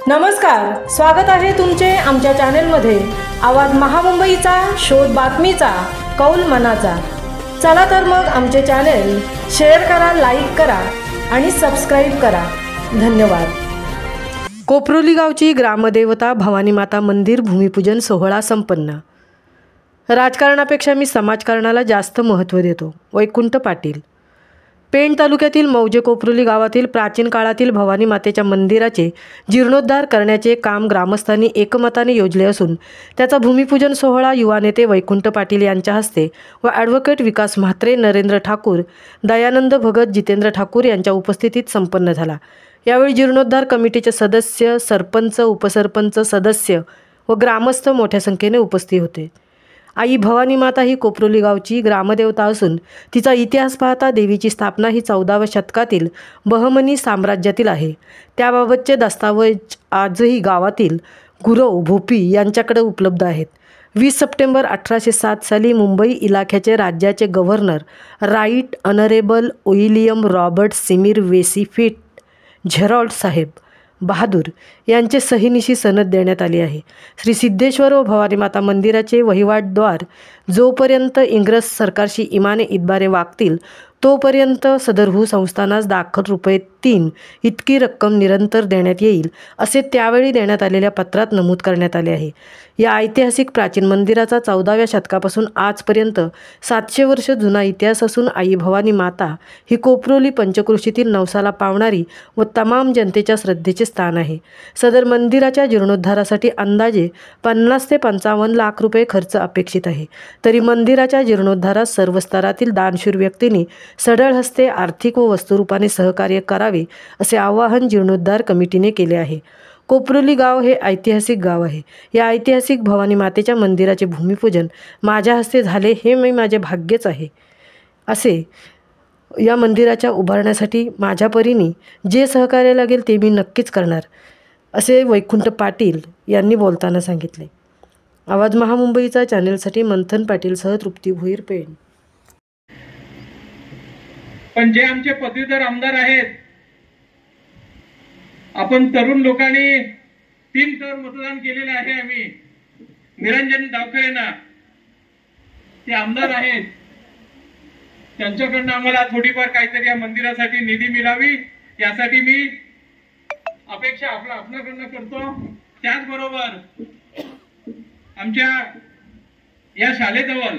नमस्कार, स्वागत आहे तुमचे आमच्या चॅनेलमध्ये। आवाज महामुंबईचा, शोध बातमीचा, कौल मनाचा। चला तर मग आमचे चॅनेल शेअर करा, लाईक करा आणि सबस्क्राइब करा। धन्यवाद। कोपरोली गावची ग्रामदेवता भवानी माता मंदिर भूमिपूजन सोहळा संपन्न। राजकारणापेक्षा मी समाजकारणाला जास्त महत्त्व देतो। वैकुंठ पाटील। पेण तालुक्यातील मौजे कोपरोली गावातील प्राचीन काळातील भवानी मातेच्या मंदिराचे जीर्णोद्धार करण्याचे काम ग्रामस्थांनी एकमताने योजले असून त्याचा भूमिपूजन सोहळा युवा नेते वैकुंठ पाटील यांच्या हस्ते व ॲडव्होकेट विकास म्हात्रे, नरेंद्र ठाकूर, दयानंद भगत, जितेंद्र ठाकूर यांच्या उपस्थितीत संपन्न झाला। यावेळी जीर्णोद्धार कमिटीचे सदस्य, सरपंच, उपसरपंच सदस्य व ग्रामस्थ मोठ्या संख्येने उपस्थित होते। आई भवानी माता ही कोपरोली गावची ग्रामदेवता असून तिचा इतिहास पाहता देवीची स्थापना ही 14व्या शतकातील बहमनी साम्राज्यातील आहे। त्याबाबतचे दस्तावेज आजही गावातील गुरव भोपी यांच्याकडे उपलब्ध आहेत। 20 सप्टेंबर 1807 साली मुंबई इलाख्याचे राज्याचे governor right honourable William Robert Seymour Vesey fit झेरॉल्ड साहेब बहादूर यांचे सहीनिशी सनद देण्यात आली आहे। श्री सिद्धेश्वर व भवानी माता मंदिराचे वहिवाटद्वार जोपर्यंत इंग्रज सरकारशी इमाने इतबारे वागतील तोपर्यंत सदरहू संस्थानास दाखल ₹3 इतकी रक्कम निरंतर देण्यात येईल असे त्यावेळी देण्यात आलेल्या पत्रात नमूद करण्यात आले आहे। या ऐतिहासिक प्राचीन मंदिराचा 14व्या शतकापासून आजपर्यंत 700 वर्ष जुना इतिहास असून आई भवानी माता ही कोपरोली पंचक्रोशीतील नवसाला पावणारी व तमाम जनतेच्या श्रद्धेचे स्थान आहे। सदर मंदिराच्या जीर्णोद्धारासाठी अंदाजे 50 ते 55 लाख रुपये खर्च अपेक्षित आहे। तरी मंदिराच्या जीर्णोद्धारास सर्व स्तरातील दानशूर व्यक्तींनी सढळ हस्ते आर्थिक व वस्तुरूपाने सहकार्य करावे असे आवाहन जीर्णोद्धार कमिटीने केले आहे। कोपरोली गाव हे ऐतिहासिक गाव आहे। या ऐतिहासिक भवानी मातेच्या मंदिराचे भूमिपूजन माझ्या हस्ते झाले हे माझे भाग्यच आहे। असे या मंदिराच्या उभारण्यासाठी माझ्या परीने जे सहकार्य लागेल ते मी नक्कीच करणार असे वैकुंठ पाटील यांनी बोलताना सांगितले। आवाज महामुंबईचा चॅनेलसाठी मंथन पाटीलसह तृप्ती भोईर, पेण। पण जे आमचे पदवीधर आमदार आहेत, आपण तरुण लोकांनी 3 टर्म मतदान केलेले आहे। आम्ही निरंजन डावखरेंना, ते आमदार आहेत, त्यांच्याकडनं आम्हाला थोडीफार काहीतरी या मंदिरासाठी निधी मिळावी यासाठी मी अपेक्षा आपल्याकडनं करतो। त्याचबरोबर आमच्या या शाळेजवळ